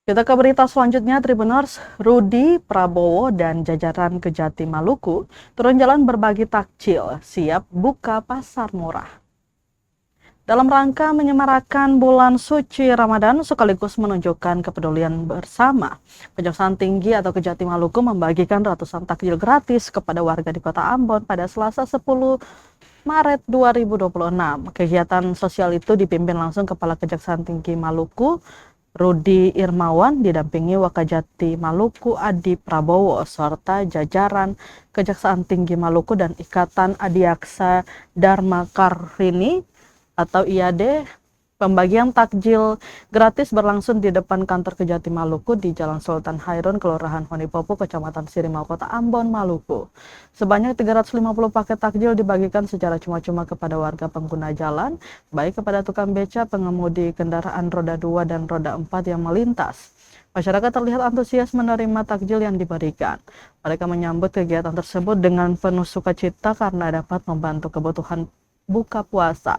Kita ke berita selanjutnya, Tribuners. Rudi Prabowo dan jajaran Kejati Maluku turun jalan berbagi takjil, siap buka pasar murah. Dalam rangka menyemarakan bulan suci Ramadan sekaligus menunjukkan kepedulian bersama, Kejaksaan Tinggi atau Kejati Maluku membagikan ratusan takjil gratis kepada warga di Kota Ambon pada Selasa 10 Maret 2026. Kegiatan sosial itu dipimpin langsung Kepala Kejaksaan Tinggi Maluku, Rudi Irmawan, didampingi Wakajati Maluku Adi Prabowo, serta jajaran Kejaksaan Tinggi Maluku dan Ikatan Adiaksa Dharma Karini atau IAD. Pembagian takjil gratis berlangsung di depan kantor Kejati Maluku di Jalan Sultan Hairun, Kelurahan Honipopo, Kecamatan Sirimau, Kota Ambon, Maluku. Sebanyak 350 paket takjil dibagikan secara cuma-cuma kepada warga pengguna jalan, baik kepada tukang beca, pengemudi kendaraan roda 2 dan roda 4 yang melintas. Masyarakat terlihat antusias menerima takjil yang diberikan. Mereka menyambut kegiatan tersebut dengan penuh sukacita karena dapat membantu kebutuhan buka puasa.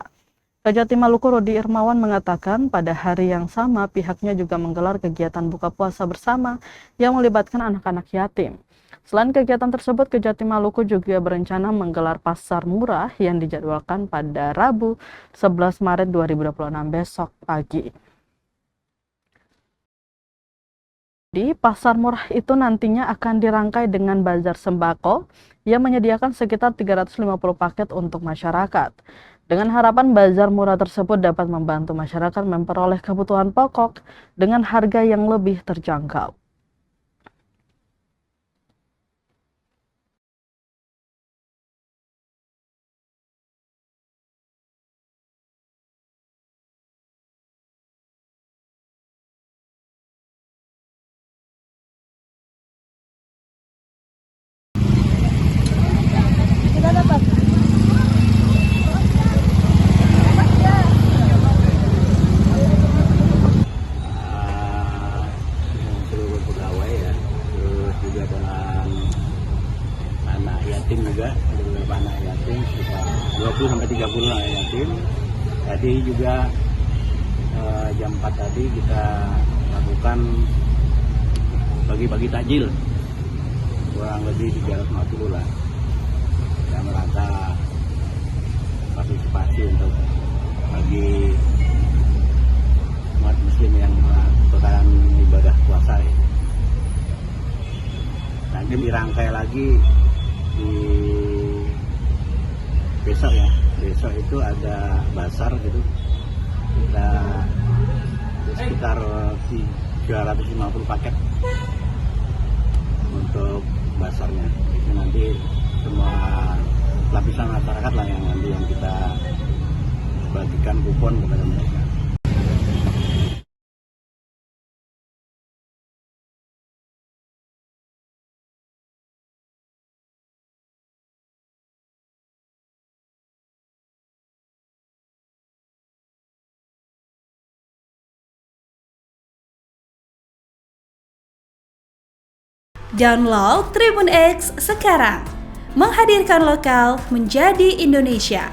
Kejati Maluku Rudi Irmawan mengatakan pada hari yang sama pihaknya juga menggelar kegiatan buka puasa bersama yang melibatkan anak-anak yatim. Selain kegiatan tersebut, Kejati Maluku juga berencana menggelar pasar murah yang dijadwalkan pada Rabu 11 Maret 2026 besok pagi. Di pasar murah itu nantinya akan dirangkai dengan bazar sembako yang menyediakan sekitar 350 paket untuk masyarakat. Dengan harapan bazar murah tersebut dapat membantu masyarakat memperoleh kebutuhan pokok dengan harga yang lebih terjangkau. Seluruh pegawai ya, terus juga dengan anak yatim juga, ada beberapa anak yatim sekitar 20 sampai 30 anak yatim. Tadi juga jam 4 tadi kita lakukan bagi-bagi takjil kurang lebih 350 lah, dalam rangka partisipasi untuk bagi umat muslim yang melakukan ibadah puasa ya. Nanti dirangkai lagi di besok ya, besok itu ada basar gitu, kita sekitar 350 paket untuk basarnya. Itu nanti semua lapisan masyarakat lah yang nanti yang kita bagikan kupon kepada mereka. Download Tribun X sekarang, menghadirkan lokal menjadi Indonesia.